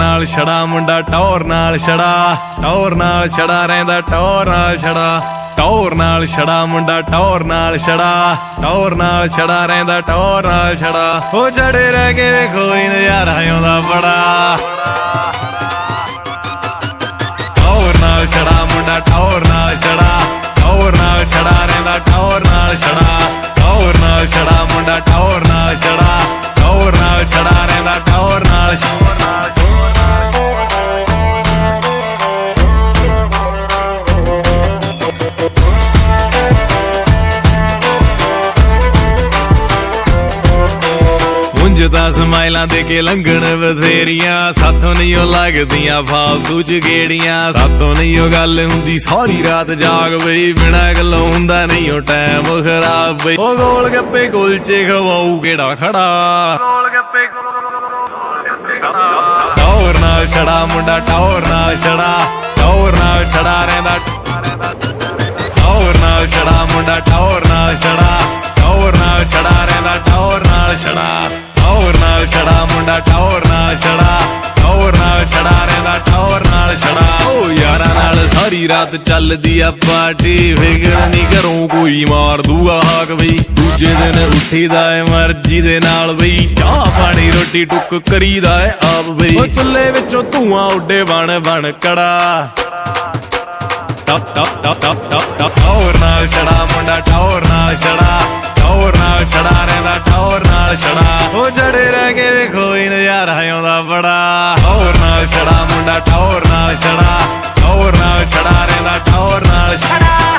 नाल छड़ा मुंडा टौर नाल छड़ा, टौर नाल छड़ा रहिंदा टौर नाल छड़ा, टौर नाल छड़ा मुंडा टौर नाल छड़ा, टौर नाल छड़ा रहिंदा टौर नाल छड़ा। ओ छड़े रह के कोई नज़ारा आउंदा बड़ा, टौर नाल छड़ा मुंडा टौर नाल छड़ा, टौर नाल छड़ा रहिंदा टौर नाल छड़ा, टौर नाल छड़ा मुंडा टौर नाल छड़ा, टौर नाल छड़ा रहिंदा टौर नाल छड़ा। ਤਾਂ ਸਮਾਈਲਾਂ ਦੇ ਕੇ ਲੰਘਣ ਬਥੇਰੀਆਂ, ਸਾਥੋਂ ਨਹੀਂ ਉਹ ਲੱਗਦੀਆਂ ਫਾਲਤੂ ਚ ਗੇੜੀਆਂ, ਸਾਥੋਂ ਨਹੀਂ ਉਹ ਗੱਲ ਹੁੰਦੀ ਸਾਰੀ ਰਾਤ ਜਾਗ ਬਈ, ਬਿਨਾਂ ਗੱਲੋਂ ਹੁੰਦਾ ਨਹੀਂ ਉਹ ਟਾਈਮ ਖਰਾਬ ਬਈ। ਉਹ ਗੋਲ ਗੱਪੇ ਕੁਲਚੇ ਖਵਾਊ ਕਿਹੜਾ ਖੜਾ, ਗੋਲ ਗੱਪੇ ਟੌਰ ਨਾਲ ਛੜਾ ਮੁੰਡਾ ਟੌਰ ਨਾਲ ਛੜਾ, ਟੌਰ ਨਾਲ ਛੜਾ ਰਹਿੰਦਾ ਟੌਰ ਨਾਲ ਛੜਾ ਮੁੰਡਾ ਟੌਰ ਨਾਲ ਛੜਾ, ਟੌਰ ਨਾਲ ਛੜਾ ਰਹਿੰਦਾ ਟੌਰ ਨਾਲ ਛੜਾ, ਟੌਰ ਨਾਲ ਛੜਾ ਮੁੰਡਾ ਟੌਰ ਨਾਲ ਛੜਾ, ਟੌਰ ਨਾਲ ਛੜਾ ਰਹਿੰਦਾ ਟੌਰ ਨਾਲ ਛੜਾ। ਓ ਯਾਰਾਂ ਨਾਲ ਸਾਰੀ ਰਾਤ ਚੱਲਦੀ ਆ ਪਾਰਟੀ, ਫਿਕਰ ਨਹੀਂ ਘਰੋਂ ਕੋਈ ਮਾਰ ਦੂਗਾ ਹਾਕ ਬਈ, ਦੂਜੇ ਦਿਨ ਉੱਠੀਦਾ ਏ ਮਰਜ਼ੀ ਦੇ ਨਾਲ ਬਈ, ਚਾਹ ਪਾਣੀ ਰੋਟੀ ਟੁੱਕ ਕਰੀਦਾ ਏ ਆਪ ਬਈ। ਓ ਚੁੱਲ੍ਹੇ ਵਿੱਚੋਂ ਧੂਆਂ ਉੱਡੇ ਬਣ ਬਣ ਕੜਾ, ਟੌਰ ਨਾਲ ਛੜਾ ਮੁੰਡਾ ਟੌਰ ਨਾਲ ਛੜਾ, ਟੌਰ ਨਾਲ ਛੜਾ ਰਹਿੰਦਾ ਟੌਰ ਨਾਲ ਛੜਾ। ਉਹ ਛੜੇ ਰਹਿ ਕੇ ਵੀ ਕੋਈ ਨਜ਼ਾਰਾ ਆਉਂਦਾ ਬੜਾ, ਟੌਰ ਨਾਲ ਛੜਾ ਮੁੰਡਾ ਟੌਰ ਨਾਲ ਛੜਾ, ਟੌਰ ਨਾਲ ਛੜਾ ਰਹਿੰਦਾ ਟੌਰ ਨਾਲ ਛੜਾ।